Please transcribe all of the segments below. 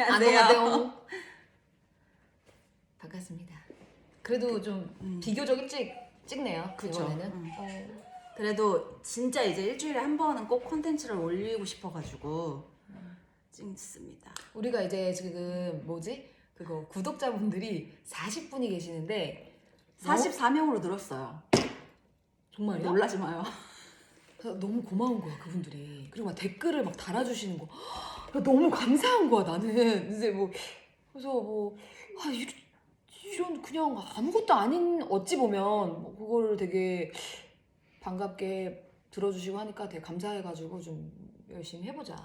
안녕하세요. 반갑습니다. 그래도 좀 비교적 일찍 찍네요. 그쵸. 이번에는. 그래도 진짜 이제 일주일에 한 번은 꼭 콘텐츠를 올리고 싶어가지고 찍습니다. 우리가 이제 지금 그거 구독자분들이 40분이 계시는데 44명으로 늘었어요. 정말요? 놀라지 마요. 너무 고마운 거야 그분들이. 그리고 막 댓글을 막 달아주시는 거 너무 감사한 거야 나는. 이제 이런 그냥 아무것도 아닌 어찌 보면 그거를 되게 반갑게 들어주시고 하니까 되게 감사해가지고 좀 열심히 해보자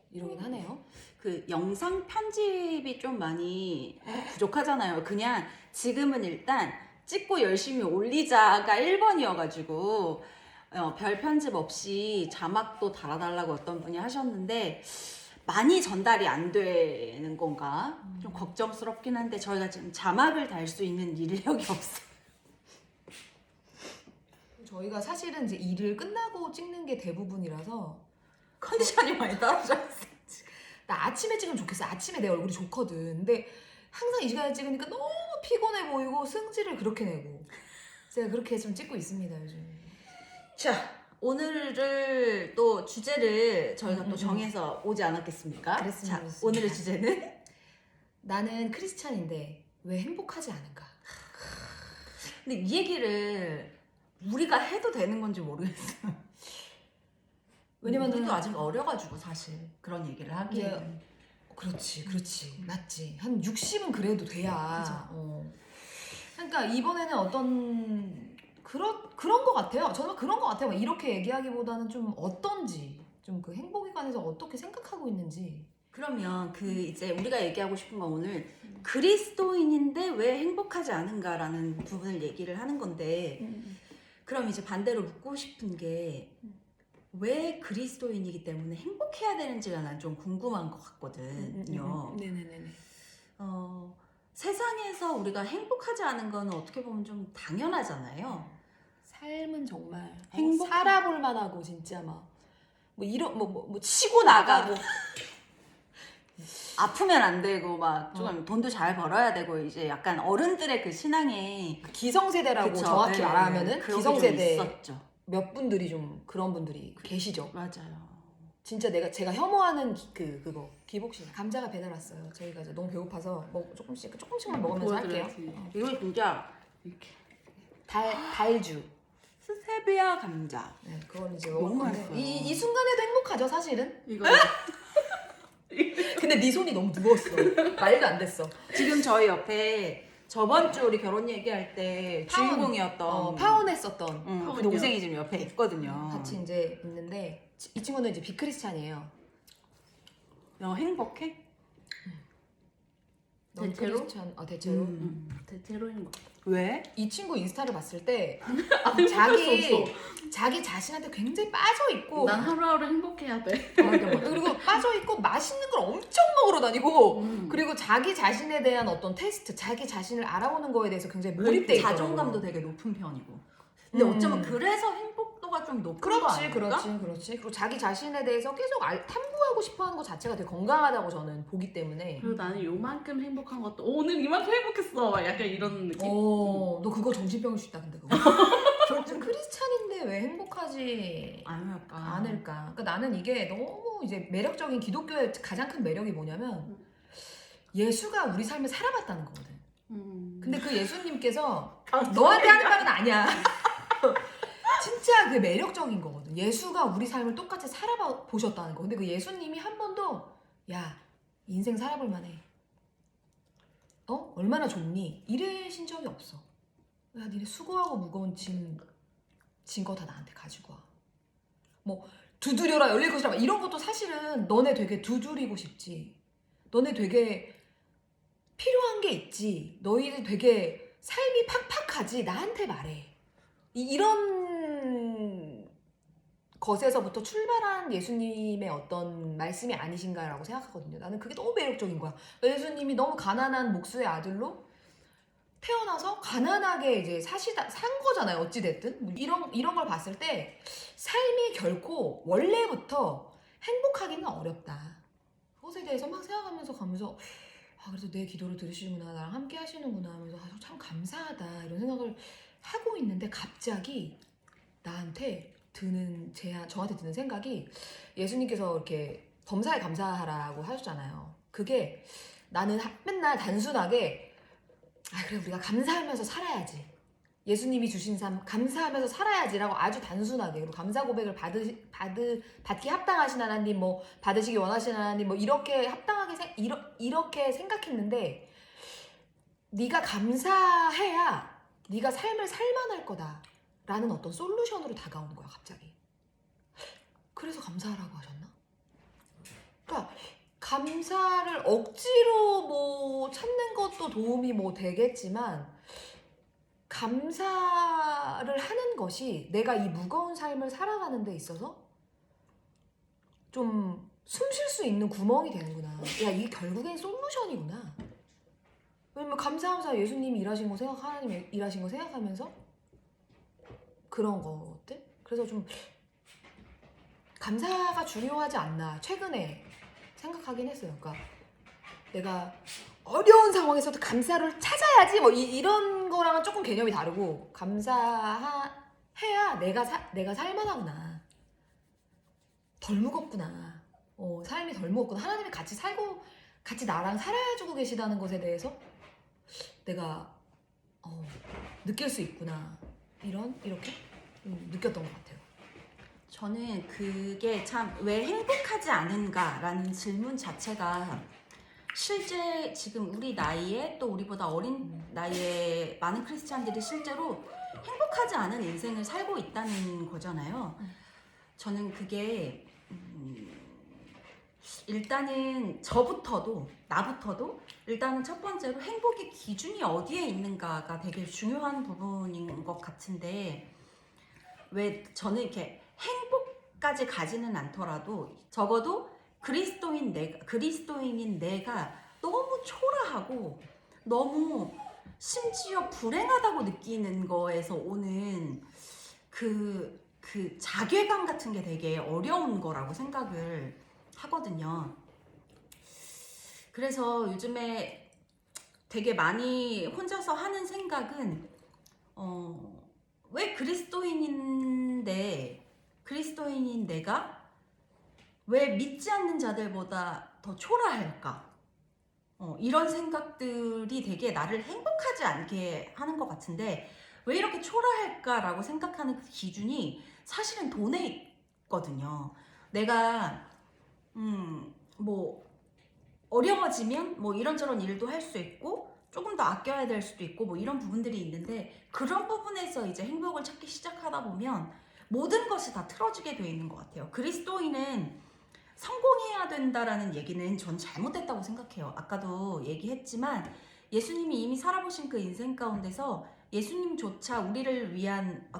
이러긴 하네요. 그 영상 편집이 좀 많이 부족하잖아요. 그냥 지금은 일단 찍고 열심히 올리자가 1번이어가지고 별 편집 없이 자막도 달아달라고 어떤 분이 하셨는데 많이 전달이 안 되는 건가? 좀 걱정스럽긴 한데 저희가 지금 자막을 달 수 있는 인력이 없어요. 저희가 사실은 이제 일을 끝나고 찍는 게 대부분이라서 컨디션이 많이 떨어졌어요. 나 아침에 찍으면 좋겠어. 아침에 내 얼굴이 좋거든. 근데 항상 이 시간에 찍으니까 너무 피곤해 보이고 승질을 그렇게 내고 제가 그렇게 좀 찍고 있습니다 요즘. 자, 오늘을 또 주제를 저희가 또 정해서 오지 않았겠습니까? 그랬습니다. 자, 오늘의 주제는 나는 크리스찬인데 왜 행복하지 않은가? 근데 이 얘기를 우리가 해도 되는 건지 모르겠어요. 왜냐면 우리도 아직 어려가지고 사실 그런 얘기를 하기에는. 그렇지 맞지. 한 60은 그래도 돼야. 그죠. 그러니까 이번에는 어떤 그런 거 같아요. 저는 그런 거 같아요. 이렇게 얘기하기보다는 좀 어떤지, 좀 그 행복에 관해서 어떻게 생각하고 있는지. 그러면 그 이제 우리가 얘기하고 싶은 건 오늘 그리스도인인데 왜 행복하지 않은가라는 부분을 얘기를 하는 건데 그럼 이제 반대로 묻고 싶은 게 왜 그리스도인이기 때문에 행복해야 되는지가 난 좀 궁금한 것 같거든요. 네네네. 세상에서 우리가 행복하지 않은 거는 어떻게 보면 좀 당연하잖아요. 삶은 정말 행복 살아볼 만하고 진짜 막 치고 나가고 아프면 안 되고 막 좀 돈도 잘 벌어야 되고 이제 약간 어른들의 그 신앙에 기성세대라고 그쵸. 정확히 네, 말하면은 그런 게 기성세대 좀 있었죠. 몇 분들이 좀 그런 분들이 계시죠. 맞아요. 진짜 제가 혐오하는 그거 기복신 감자가 배달 왔어요. 저희가 이제 너무 배고파서 조금씩만 먹으면서 할게요. 이거 진짜 이렇게 달주. 스테비아 감자. 네, 그건 이제 너무 먹을 건데 맛있어요. 이 순간에도 행복하죠 사실은. 이거 근데 네 손이 너무 누웠어. 말도 안 됐어. 지금 저희 옆에 저번 주 우리 결혼 얘기할 때 파혼. 주인공이었던 파혼했었던 그 파혼이요? 동생이 지금 옆에 있거든요. 같이 이제 있는데 이 친구는 이제 비크리스찬이에요. 너 행복해? 넌 대체로? 크리스찬 대체로. 대체로인 거. 왜? 이 친구 인스타를 봤을 때 행복할 수 없어. 자기 자신한테 굉장히 빠져 있고 난 하루하루 행복해야 돼. 그리고 빠져 있고 맛있는 걸 엄청 먹으러 다니고 그리고 자기 자신에 대한 어떤 테스트, 자기 자신을 알아보는 거에 대해서 굉장히 몰입돼 있고 자존감도 되게 높은 편이고. 근데 어쩌면 그래서 행복도가 좀 높은 거 아닐까? 그렇지. 그리고 자기 자신에 대해서 계속 탐구하고 싶어하는 것 자체가 되게 건강하다고 저는 보기 때문에. 그리고 나는 요만큼 행복한 것도 오늘 이만큼 행복했어. 막 약간 이런 느낌. 너 그거 정신병일 수 있다 근데 그거. 결국 크리스찬인데 왜 행복하지 않을까? 않을까? 그러니까 나는 이게 너무 이제 매력적인 기독교의 가장 큰 매력이 뭐냐면 예수가 우리 삶을 살아봤다는 거거든. 근데 그 예수님께서 너한테 하는 말은 아니야. 진짜 그 매력적인 거거든. 예수가 우리 삶을 똑같이 살아보셨다는 거. 근데 그 예수님이 한 번도 야 인생 살아볼 만해. 얼마나 좋니? 이러신 적이 없어. 야 니네 수고하고 무거운 짐 거 다 나한테 가지고 와. 뭐 두드려라 열릴 것이라 이런 것도 사실은 너네 되게 두드리고 싶지. 너네 되게 필요한 게 있지. 너희들 되게 삶이 팍팍하지. 나한테 말해. 이런 것에서부터 출발한 예수님의 어떤 말씀이 아니신가라고 생각하거든요. 나는 그게 너무 매력적인 거야. 예수님이 너무 가난한 목수의 아들로 태어나서 가난하게 이제 산 거잖아요. 어찌 됐든 이런 걸 봤을 때 삶이 결코 원래부터 행복하기는 어렵다. 그것에 대해서 막 생각하면서 가면서 아 그래도 내 기도를 들으시는구나 나랑 함께 하시는구나 하면서 아, 참 감사하다 이런 생각을 하고 있는데 갑자기 나한테 저한테 드는 생각이 예수님께서 이렇게 범사에 감사하라고 하셨잖아요. 그게 나는 맨날 단순하게 아 그래 우리가 감사하면서 살아야지 예수님이 주신 삶 감사하면서 살아야지라고 아주 단순하게 그리고 감사 고백을 받기 합당하신 하나님 뭐 받으시기 원하시는 하나님 뭐 이렇게 합당하게 이렇게 생각했는데 네가 감사해야 네가 삶을 살만할 거다라는 어떤 솔루션으로 다가오는 거야 갑자기. 그래서 감사하라고 하셨나? 그러니까 감사를 억지로 뭐 찾는 것도 도움이 뭐 되겠지만 감사를 하는 것이 내가 이 무거운 삶을 살아가는 데 있어서 좀 숨 쉴 수 있는 구멍이 되는구나. 야, 이게 결국엔 솔루션이구나. 왜냐면 감사하면서 예수님이 일하신 거 하나님이 일하신 거 생각하면서 그런 것들? 그래서 좀 감사가 중요하지 않나 최근에 생각하긴 했어요. 그러니까 내가 어려운 상황에서도 감사를 찾아야지 뭐 이런 거랑은 조금 개념이 다르고 감사해야 내가 살만하구나. 덜 무겁구나. 삶이 덜 무겁구나. 하나님이 같이 살고 같이 나랑 살아주고 계시다는 것에 대해서 내가 느낄 수 있구나. 이렇게 느꼈던 것 같아요. 저는 그게 참 왜 행복하지 않은가라는 질문 자체가 실제 지금 우리 나이에 또 우리보다 어린 나이에 많은 크리스찬들이 실제로 행복하지 않은 인생을 살고 있다는 거잖아요. 저는 그게 일단은 나부터도 일단은 첫 번째로 행복의 기준이 어디에 있는가가 되게 중요한 부분인 것 같은데 왜 저는 이렇게 행복까지 가지는 않더라도 적어도 그리스도인인 내가 너무 초라하고 너무 심지어 불행하다고 느끼는 거에서 오는 그 자괴감 같은 게 되게 어려운 거라고 생각을 하거든요. 그래서 요즘에 되게 많이 혼자서 하는 생각은 왜 그리스도인인 내가 왜 믿지 않는 자들보다 더 초라할까? 이런 생각들이 되게 나를 행복하지 않게 하는 것 같은데 왜 이렇게 초라할까라고 생각하는 그 기준이 사실은 돈에 있거든요. 내가 뭐 어려워지면 뭐 이런저런 일도 할 수 있고 조금 더 아껴야 될 수도 있고 뭐 이런 부분들이 있는데 그런 부분에서 이제 행복을 찾기 시작하다 보면 모든 것이 다 틀어지게 돼 있는 것 같아요. 그리스도인은 성공해야 된다라는 얘기는 전 잘못됐다고 생각해요. 아까도 얘기했지만 예수님이 이미 살아보신 그 인생 가운데서 예수님조차 우리를 위한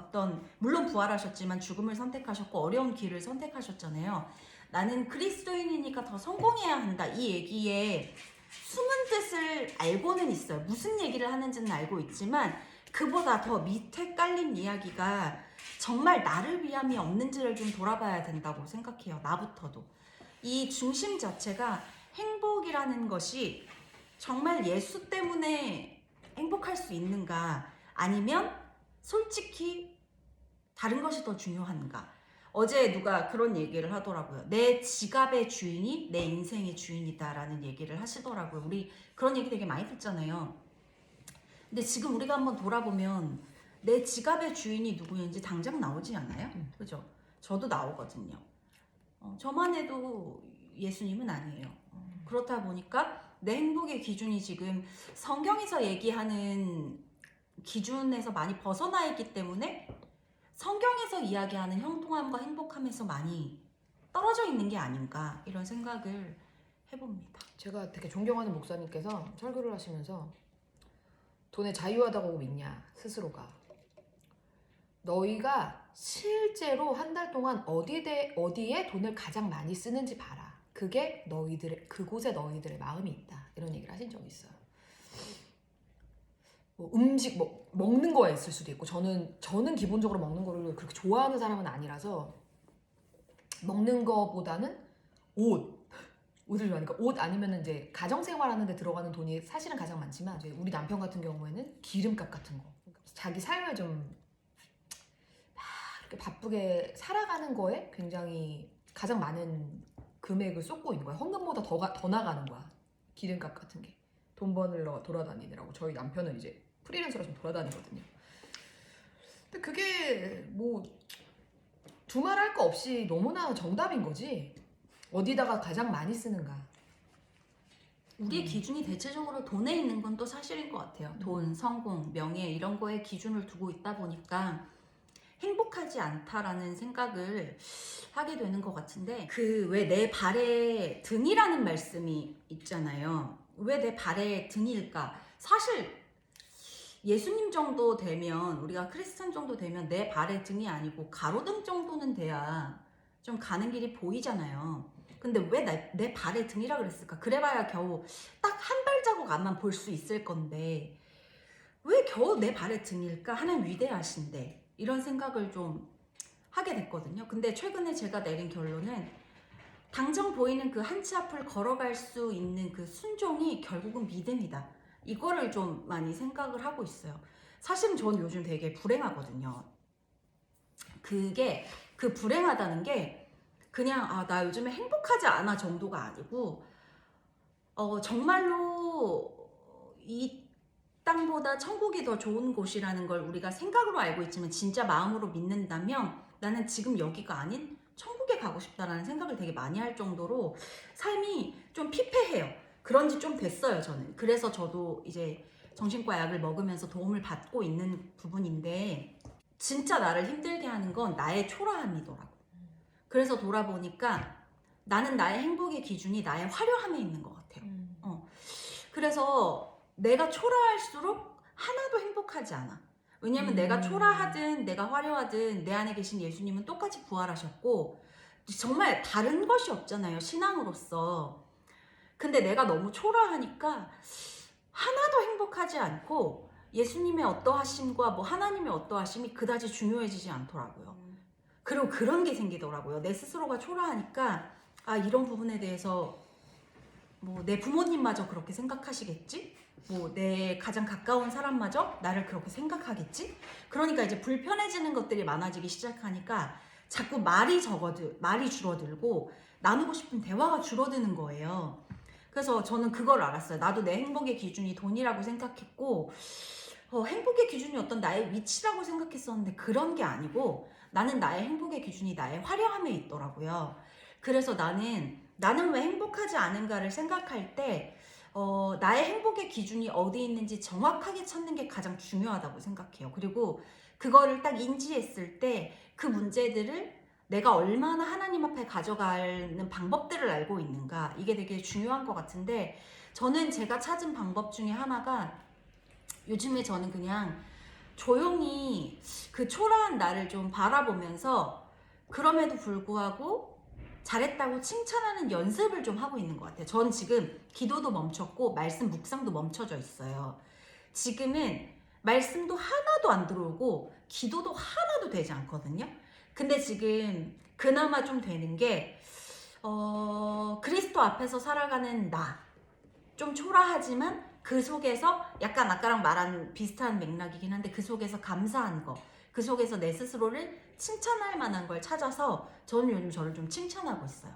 물론 부활하셨지만 죽음을 선택하셨고 어려운 길을 선택하셨잖아요. 나는 그리스도인이니까 더 성공해야 한다. 이 얘기에 숨은 뜻을 알고는 있어요. 무슨 얘기를 하는지는 알고 있지만 그보다 더 밑에 깔린 이야기가 정말 나를 위함이 없는지를 좀 돌아봐야 된다고 생각해요. 나부터도. 이 중심 자체가 행복이라는 것이 정말 예수 때문에 행복할 수 있는가 아니면 솔직히 다른 것이 더 중요한가. 어제 누가 그런 얘기를 하더라고요. 내 지갑의 주인이 내 인생의 주인이다라는 얘기를 하시더라고요. 우리 그런 얘기 되게 많이 듣잖아요. 근데 지금 우리가 한번 돌아보면 내 지갑의 주인이 누구인지 당장 나오지 않아요? 그죠? 저도 나오거든요. 저만 해도 예수님은 아니에요. 그렇다 보니까 내 행복의 기준이 지금 성경에서 얘기하는 기준에서 많이 벗어나 있기 때문에 성경에서 이야기하는 형통함과 행복함에서 많이 떨어져 있는 게 아닌가 이런 생각을 해봅니다. 제가 되게 존경하는 목사님께서 설교를 하시면서 돈에 자유하다고 믿냐 스스로가 너희가 실제로 한 달 동안 어디에 돈을 가장 많이 쓰는지 봐라. 그게 그곳에 너희들의 마음이 있다. 이런 얘기를 하신 적이 있어요. 뭐 음식 먹는 거에 있을 수도 있고 저는 기본적으로 먹는 거를 그렇게 좋아하는 사람은 아니라서 먹는 거보다는 옷 옷을 좋아하니까 옷 아니면 이제 가정생활하는데 들어가는 돈이 사실은 가장 많지만 이제 우리 남편 같은 경우에는 기름값 같은 거 자기 삶을 좀 막 이렇게 바쁘게 살아가는 거에 굉장히 가장 많은 금액을 쏟고 있는 거야. 헌금보다 더 나가는 거야. 기름값 같은 게. 돈 버느러 돌아다니느라고. 저희 남편은 이제 프리랜서로 좀 돌아다니거든요. 근데 그게 뭐 두말할 거 없이 너무나 정답인 거지. 어디다가 가장 많이 쓰는가. 우리의 기준이 대체적으로 돈에 있는 건 또 사실인 것 같아요. 돈, 성공, 명예 이런 거에 기준을 두고 있다 보니까 행복하지 않다라는 생각을 하게 되는 것 같은데 그 왜 내 발에 등이라는 말씀이 있잖아요. 왜 내 발에 등일까? 사실 예수님 정도 되면 우리가 크리스찬 정도 되면 내 발에 등이 아니고 가로등 정도는 돼야 좀 가는 길이 보이잖아요. 근데 왜 내 발에 등이라 그랬을까? 그래봐야 겨우 딱 한 발자국 앞만 볼 수 있을 건데 왜 겨우 내 발에 등일까? 하나님 위대하신데 이런 생각을 좀 하게 됐거든요. 근데 최근에 제가 내린 결론은 당장 보이는 그 한 치 앞을 걸어갈 수 있는 그 순종이 결국은 믿음이다. 이거를 좀 많이 생각을 하고 있어요. 사실은 저는 요즘 되게 불행하거든요. 그게 그 불행하다는 게 그냥 나 요즘에 행복하지 않아 정도가 아니고 정말로 이 땅보다 천국이 더 좋은 곳이라는 걸 우리가 생각으로 알고 있지만 진짜 마음으로 믿는다면 나는 지금 여기가 아닌 천국에 가고 싶다라는 생각을 되게 많이 할 정도로 삶이 좀 피폐해요. 그런 지 좀 됐어요, 저는. 그래서 저도 이제 정신과 약을 먹으면서 도움을 받고 있는 부분인데 진짜 나를 힘들게 하는 건 나의 초라함이더라고. 그래서 돌아보니까 나는 나의 행복의 기준이 나의 화려함에 있는 것 같아요. 그래서 내가 초라할수록 하나도 행복하지 않아. 왜냐면 내가 초라하든 내가 화려하든 내 안에 계신 예수님은 똑같이 부활하셨고 정말 다른 것이 없잖아요, 신앙으로서. 근데 내가 너무 초라하니까 하나도 행복하지 않고 예수님의 어떠하심과 뭐 하나님의 어떠하심이 그다지 중요해지지 않더라고요. 그리고 그런 게 생기더라고요. 내 스스로가 초라하니까 이런 부분에 대해서 뭐 내 부모님마저 그렇게 생각하시겠지? 뭐 내 가장 가까운 사람마저 나를 그렇게 생각하겠지? 그러니까 이제 불편해지는 것들이 많아지기 시작하니까 자꾸 말이 줄어들고 나누고 싶은 대화가 줄어드는 거예요. 그래서 저는 그걸 알았어요. 나도 내 행복의 기준이 돈이라고 생각했고 행복의 기준이 어떤 나의 위치라고 생각했었는데 그런 게 아니고 나는 나의 행복의 기준이 나의 화려함에 있더라고요. 그래서 나는 왜 행복하지 않은가를 생각할 때 나의 행복의 기준이 어디 있는지 정확하게 찾는 게 가장 중요하다고 생각해요. 그리고 그거를 딱 인지했을 때 그 문제들을 내가 얼마나 하나님 앞에 가져가는 방법들을 알고 있는가, 이게 되게 중요한 것 같은데 저는 제가 찾은 방법 중에 하나가 요즘에 저는 그냥 조용히 그 초라한 나를 좀 바라보면서 그럼에도 불구하고 잘했다고 칭찬하는 연습을 좀 하고 있는 것 같아요. 전 지금 기도도 멈췄고 말씀 묵상도 멈춰져 있어요. 지금은 말씀도 하나도 안 들어오고 기도도 하나도 되지 않거든요. 근데 지금 그나마 좀 되는 게 그리스도 앞에서 살아가는 나, 좀 초라하지만 그 속에서 약간 아까랑 말한 비슷한 맥락이긴 한데 그 속에서 감사한 거, 그 속에서 내 스스로를 칭찬할 만한 걸 찾아서 저는 요즘 저를 좀 칭찬하고 있어요.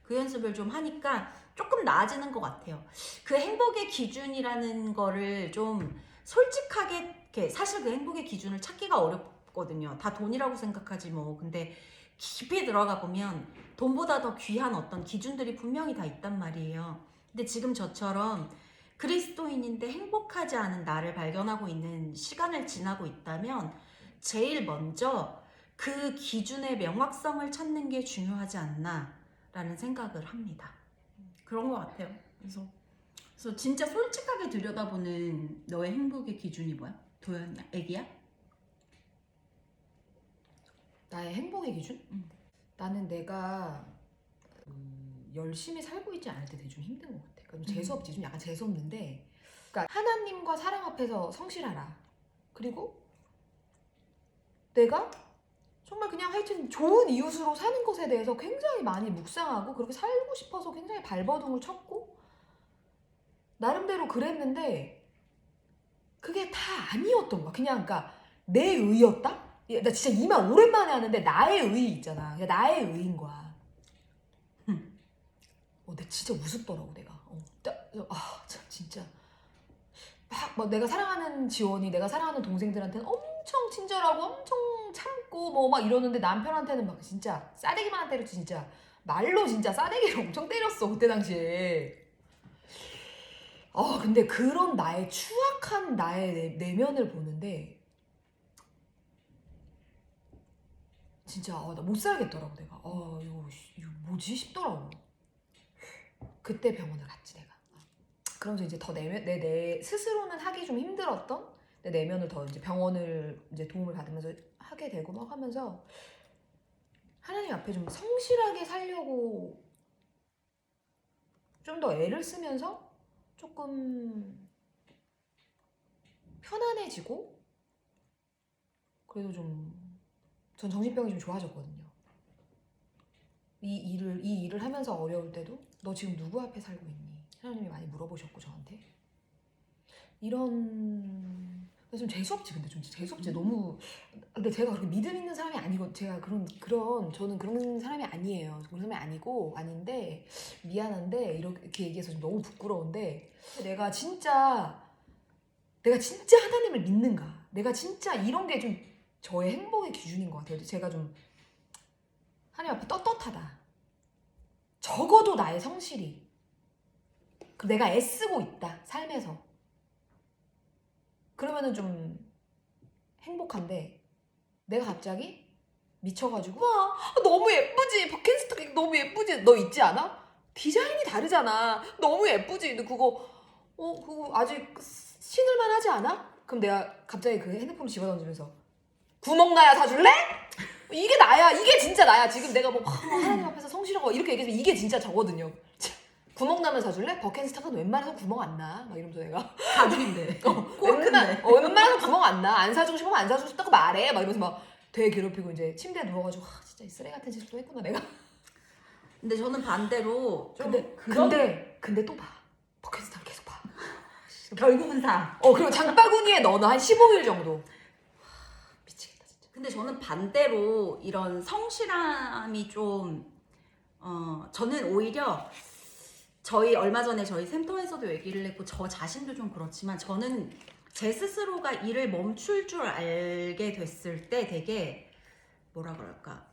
그 연습을 좀 하니까 조금 나아지는 것 같아요. 그 행복의 기준이라는 거를 좀 솔직하게 이렇게 사실 그 행복의 기준을 찾기가 어렵거든요. 다 돈이라고 생각하지 뭐. 근데 깊이 들어가 보면 돈보다 더 귀한 어떤 기준들이 분명히 다 있단 말이에요. 근데 지금 저처럼 그리스도인인데 행복하지 않은 나를 발견하고 있는 시간을 지나고 있다면 제일 먼저 그 기준의 명확성을 찾는 게 중요하지 않나라는 생각을 합니다. 그런 것 같아요. 그래서 진짜 솔직하게 들여다보는 너의 행복의 기준이 뭐야? 도연이야? 애기야? 나의 행복의 기준? 나는 내가 열심히 살고 있지 않을 때 되게 좀 힘든 것 같아. 그러니까 재수없지, 좀 약간 재수없는데, 그러니까 하나님과 사람 앞에서 성실하라. 그리고 내가 정말 그냥 하여튼 좋은 이웃으로 사는 것에 대해서 굉장히 많이 묵상하고 그렇게 살고 싶어서 굉장히 발버둥을 쳤고 나름대로 그랬는데 그게 다 아니었던 거야. 그냥 그러니까 내 의였다? 나 진짜 이 말 오랜만에 하는데 나의 의 있잖아. 그냥 나의 의인 거야. 근데 진짜 우습더라고 내가. 참 진짜 막 내가 사랑하는 지원이 내가 사랑하는 동생들한테는 엄청 친절하고 엄청 참고 뭐 막 이러는데 남편한테는 막 진짜 싸대기만 때렸지. 진짜 말로 진짜 싸대기를 엄청 때렸어 그때 당시에. 근데 그런 나의 추악한 나의 내면을 보는데 진짜 나 못 살겠더라고 내가. 이거 뭐지 싶더라고. 그때 병원을 갔지 내가. 그러면서 이제 더 내 스스로는 하기 좀 힘들었던 내 내면을 더 이제 병원을 이제 도움을 받으면서 하게 되고 막 하면서 하나님 앞에 좀 성실하게 살려고 좀 더 애를 쓰면서 조금 편안해지고 그래도 전 정신병이 좀 좋아졌거든요. 이 일을 하면서 어려울 때도 너 지금 누구 앞에 살고 있니? 하나님이 많이 물어보셨고 저한테 이런 좀 재수없지. 근데 좀 재수없지. 너무. 근데 제가 그렇게 믿음 있는 사람이 아니고 제가 저는 그런 사람이 아니에요. 그런 사람이 아닌데 미안한데 이렇게 얘기해서 좀 너무 부끄러운데 내가 진짜 하나님을 믿는가? 내가 진짜 이런 게 좀 저의 행복의 기준인 것 같아요. 제가 좀 하나님 앞에 떳떳하다. 적어도 나의 성실이 내가 애쓰고 있다 삶에서 그러면은 좀 행복한데 내가 갑자기 미쳐가지고 와 너무 예쁘지 버킷리스트 케이크 너무 예쁘지 너 있지 않아? 디자인이 다르잖아 너무 예쁘지 근데 그거 아직 신을만 하지 않아? 그럼 내가 갑자기 그 핸드폰을 집어던지면서 구멍 나야 사줄래? 이게 나야 이게 진짜 나야 지금 내가 뭐 하나님 앞에서 성실하고 이렇게 얘기해서 이게 진짜 저거든요. 구멍 나면 사줄래? 버킷리스트는 웬만해서 구멍 안 나. 막 이러면서 내가 다들인데. 웬만해서 구멍 안 나. 안 사주고 싶으면 안 사주고 싶다고 말해. 막 이러면서 막 되게 괴롭히고 이제 침대에 누워가지고 진짜 이 쓰레기 같은 짓을 또 했구나 내가. 근데 저는 반대로 좀 근데 또 봐. 버킷리스트를 계속 봐. 결국은 사. 그리고 장바구니에 넣어놔 한 15일 정도. 미치겠다 진짜. 근데 저는 반대로 이런 성실함이 좀 저는 오히려 얼마 전에 저희 센터에서도 얘기를 했고 저 자신도 좀 그렇지만 저는 제 스스로가 일을 멈출 줄 알게 됐을 때 되게 뭐라 그럴까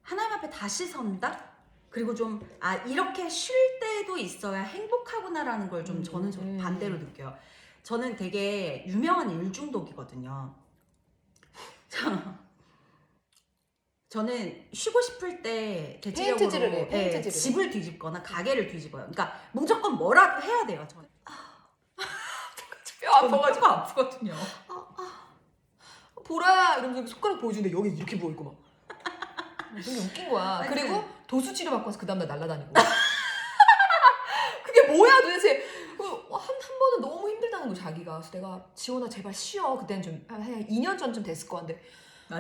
하나님 앞에 다시 선다? 그리고 좀 이렇게 쉴 때도 있어야 행복하구나라는 걸 좀 저는 좀 반대로 느껴요. 저는 되게 유명한 일중독이거든요. 저는 쉬고 싶을 때 대체적으로 페인트질을 집을 뒤집거나 가게를 뒤집어요. 그러니까 무조건 뭐라도 해야 돼요. 저는. 뼈 아파가지고 아프거든요. 보라 이러면서 손가락 보여주는데 여기 이렇게 부어있고 막 되게 웃긴 거야. 그리고 도수 치료 받고 와서 그 다음날 날아다니고 그게 뭐야 도대체. 한 번은 너무 힘들다는 거 자기가. 그래서 내가 지원아 제발 쉬어. 그때는 좀 한 2년 전쯤 됐을 거 같은데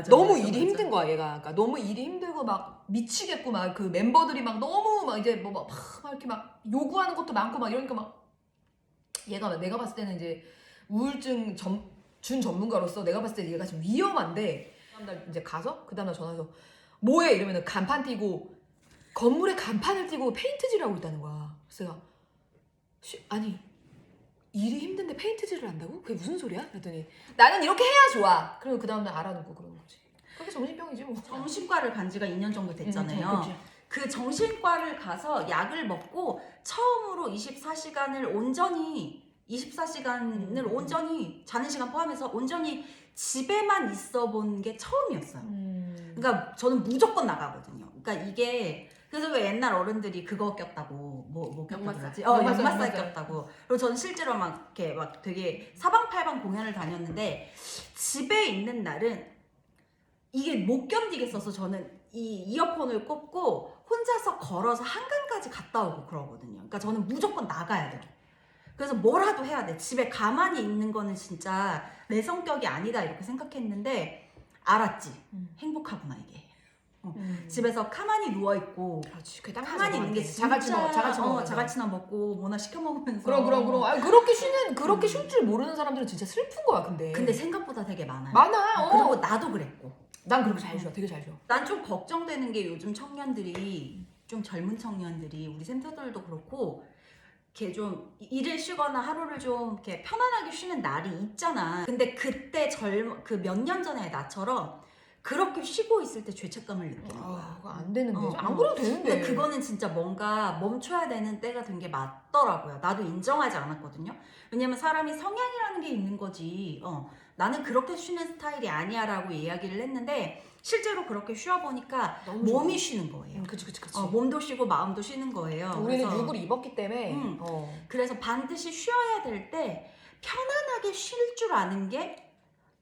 너무 일이 힘든 거야 얘가. 그러니까 너무 일이 힘들고 막 미치겠고 막 그 멤버들이 막 너무 막 이제 뭐 막 이렇게 막 요구하는 것도 많고 막 이러니까 막 얘가 내가 봤을 때는 이제 우울증 준 전문가로서 내가 봤을 때 얘가 지금 위험한데 다음날 이제 가서 그 다음날 전화해서 뭐해 이러면은 간판 띄고 건물에 간판을 띄고 페인트질을 하고 있다는 거야. 그래서 내가 아니 일이 힘든데 페인트질을 한다고? 그게 무슨 소리야? 그랬더니 나는 이렇게 해야 좋아. 그리고 그 다음날 알아놓고 그러는 거지. 그게 정신병이지 뭐. 정신과를 간 지가 2년 정도 됐잖아요. 그치. 그 정신과를 가서 약을 먹고 처음으로 24시간을 온전히 자는 시간 포함해서 온전히 집에만 있어 본 게 처음이었어요. 그러니까 저는 무조건 나가거든요. 그러니까 이게 그래서 왜 옛날 어른들이 그거 꼈다고 뭐 꼈다고 그러지? 역마살 꼈다고. 그리고 저는 실제로 막 이렇게 막 되게 사방팔방 공연을 다녔는데 집에 있는 날은 이게 못 견디겠어서 저는 이 이어폰을 꽂고 혼자서 걸어서 한강까지 갔다 오고 그러거든요. 그러니까 저는 무조건 나가야 돼요. 그래서 뭐라도 해야 돼. 집에 가만히 있는 거는 진짜 내 성격이 아니다 이렇게 생각했는데 알았지. 음. 행복하구나 이게. 집에서 가만히 누워 있고 그렇지. 그게 딱 가만히 있는 게 진짜 자갈치 먹어. 자갈치나 먹고 뭐나 시켜 먹으면서. 그럼. 아니, 그렇게 쉴 줄 모르는 사람들은 진짜 슬픈 거야. 근데 생각보다 되게 많아요. 많아. 그리고 나도 그랬고. 난 그렇게 잘 쉬어. 되게 잘 쉬어. 난 좀 걱정되는 게 요즘 청년들이 좀 젊은 청년들이 우리 센터들도 그렇고 이렇게 좀 일을 쉬거나 하루를 좀 이렇게 편안하게 쉬는 날이 있잖아. 근데 그때 그 몇 년 전에 나처럼 그렇게 쉬고 있을 때 죄책감을 느끼는 거야. 그거 안 되는데. 어, 안 그래도 되는데. 근데 그거는 진짜 뭔가 멈춰야 되는 때가 된 게 맞더라고요. 나도 인정하지 않았거든요. 왜냐면 사람이 성향이라는 게 있는 거지. 나는 그렇게 쉬는 스타일이 아니야 라고 이야기를 했는데 실제로 그렇게 쉬어보니까 너무 좋아. 몸이 쉬는 거예요. 그치. 몸도 쉬고 마음도 쉬는 거예요. 우리는 그래서 육을 입었기 때문에. 그래서 반드시 쉬어야 될 때 편안하게 쉴 줄 아는 게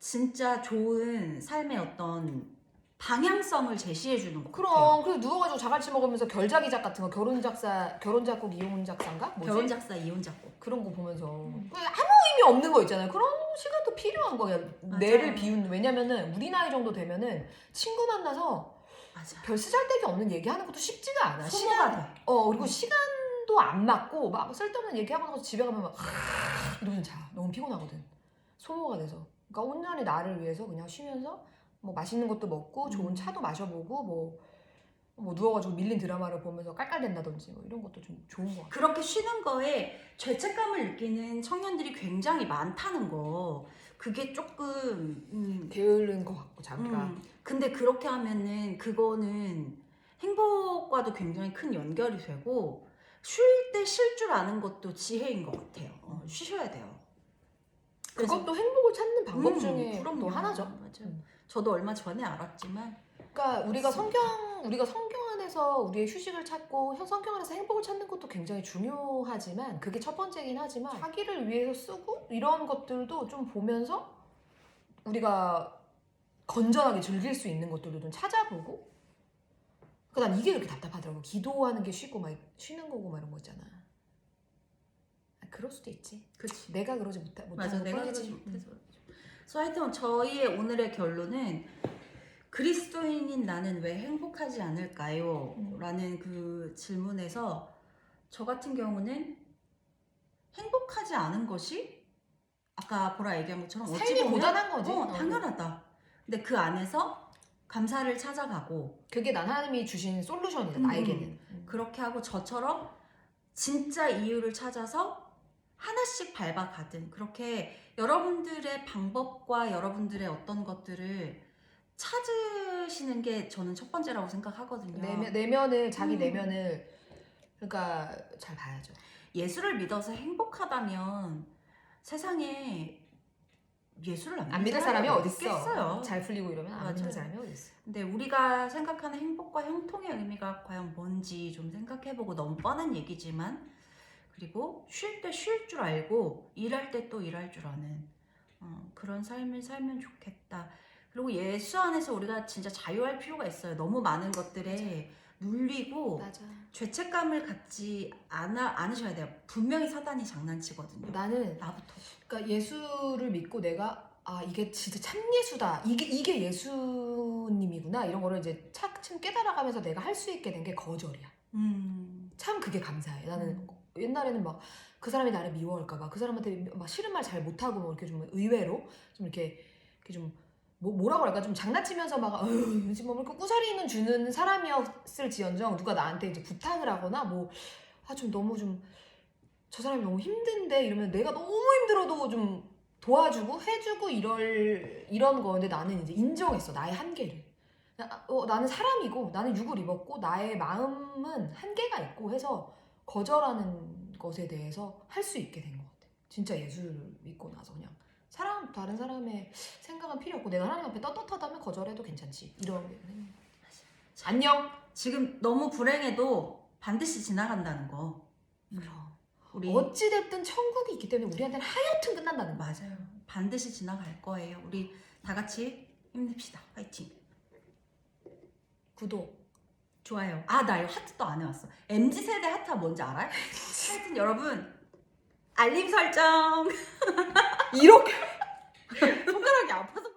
진짜 좋은 삶의 어떤 방향성을 제시해 주는 것 같아요. 그럼 그래서 누워가지고 자갈치 먹으면서 결자기작 같은 거 결혼작곡 이혼작사인가? 뭐지? 결혼 작사 이혼 작곡. 그런 거 보면서 아무 의미 없는 거 있잖아요. 그런 시간도 필요한 거야. 뇌를 비우는. 왜냐면은 우리 나이 정도 되면은 친구 만나서 맞아. 별 쓰잘데기 없는 얘기하는 것도 쉽지가 않아. 소모가 돼. 그리고 시간도 안 맞고 막 쓸데없는 얘기하고 나서 집에 가면 막 이러면 자. 너무 피곤하거든. 소모가 돼서. 그러니까 온전히 나를 위해서 그냥 쉬면서 뭐 맛있는 것도 먹고 좋은 차도 마셔보고 뭐 누워가지고 밀린 드라마를 보면서 깔깔댄다든지 뭐 이런 것도 좀 좋은 것 같아. 그렇게 쉬는 거에 죄책감을 느끼는 청년들이 굉장히 많다는 거. 그게 조금 게으른 것 같고 자기가. 근데 그렇게 하면은 그거는 행복과도 굉장히 큰 연결이 되고 쉴 때 쉴 줄 아는 것도 지혜인 것 같아요. 쉬셔야 돼요. 그것도 행복을 찾는 방법 중에 그럼요. 또 하나죠. 맞아요. 저도 얼마 전에 알았지만 그러니까 우리가 성경 안에서 우리의 휴식을 찾고 성경 안에서 행복을 찾는 것도 굉장히 중요하지만 그게 첫 번째긴 하지만 자기를 위해서 쓰고 이런 것들도 좀 보면서 우리가 건전하게 즐길 수 있는 것들도 좀 찾아보고. 그러니까 난 이게 그렇게 답답하더라고. 기도하는 게 쉬고 막 쉬는 거고 막 이런 거 있잖아. 그럴 수도 있지. 그치. 내가 그러지 못하는 내가 뿐이지. 그러지 못해서. 그래서 하여튼 저희의 오늘의 결론은 그리스도인인 나는 왜 행복하지 않을까요? 라는 그 질문에서 저 같은 경우는 행복하지 않은 것이 아까 보라 얘기한 것처럼 삶이 고단한 거지. 당연하다. 근데 그 안에서 감사를 찾아가고 그게 난 하나님이 주신 솔루션이다. 나에게는. 그렇게 하고 저처럼 진짜 이유를 찾아서 하나씩 밟아가든 그렇게 여러분들의 방법과 여러분들의 어떤 것들을 찾으시는 게 저는 첫 번째라고 생각하거든요. 내면을 자기 내면을 그러니까 잘 봐야죠. 예수를 믿어서 행복하다면 세상에 예수를 안 믿을 사람이 어디 있겠어요. 있어? 잘 풀리고 이러면 안 믿는 맞아요. 사람이 어디 있어? 근데 우리가 생각하는 행복과 형통의 의미가 과연 뭔지 좀 생각해보고 너무 뻔한 얘기지만 그리고 쉴 때 쉴 줄 알고 일할 때 또 일할 줄 아는 그런 삶을 살면 좋겠다. 그리고 예수 안에서 우리가 진짜 자유할 필요가 있어요. 너무 많은 것들에 눌리고 맞아. 죄책감을 갖지 않으셔야 돼요. 분명히 사단이 장난치거든요. 나는 나부터. 그러니까 예수를 믿고 내가 이게 진짜 참 예수다. 이게 예수님이구나. 이런 거를 이제 차츰 깨달아가면서 내가 할 수 있게 된 게 거절이야. 참 그게 감사해. 나는 옛날에는 막 그 사람이 나를 미워할까봐 그 사람한테 막 싫은 말 잘 못하고 뭐 이렇게 좀 의외로 좀 이렇게 좀 뭐라고 할까 좀 장난치면서 막 왠지 뭐 이렇게 꾸사리는 주는 사람이었을지언정 누가 나한테 이제 부탁을 하거나 좀 너무 좀 저 사람이 너무 힘든데 이러면 내가 너무 힘들어도 좀 도와주고 해주고 이런 거인데 나는 이제 인정했어 나의 한계를. 나는 사람이고 나는 육을 입었고 나의 마음은 한계가 있고 해서 거절하는 것에 대해서 할 수 있게 된 것 같아. 진짜 예수를 믿고 나서 그냥 다른 사람의 생각은 필요 없고 내가 하나님 앞에 떳떳하다면 거절해도 괜찮지. 이런 게. 안녕. 지금 너무 불행해도 반드시 지나간다는 거. 그럼. 우리 어찌됐든 천국이 있기 때문에 우리한테는 하여튼 끝난다는 거. 맞아요. 반드시 지나갈 거예요. 우리 다 같이 힘냅시다. 파이팅. 구독. 좋아요. 나 이거 하트도 안 해왔어. MZ세대 하트가 뭔지 알아요? 하여튼 여러분 알림 설정. 이렇게 손가락이 아파서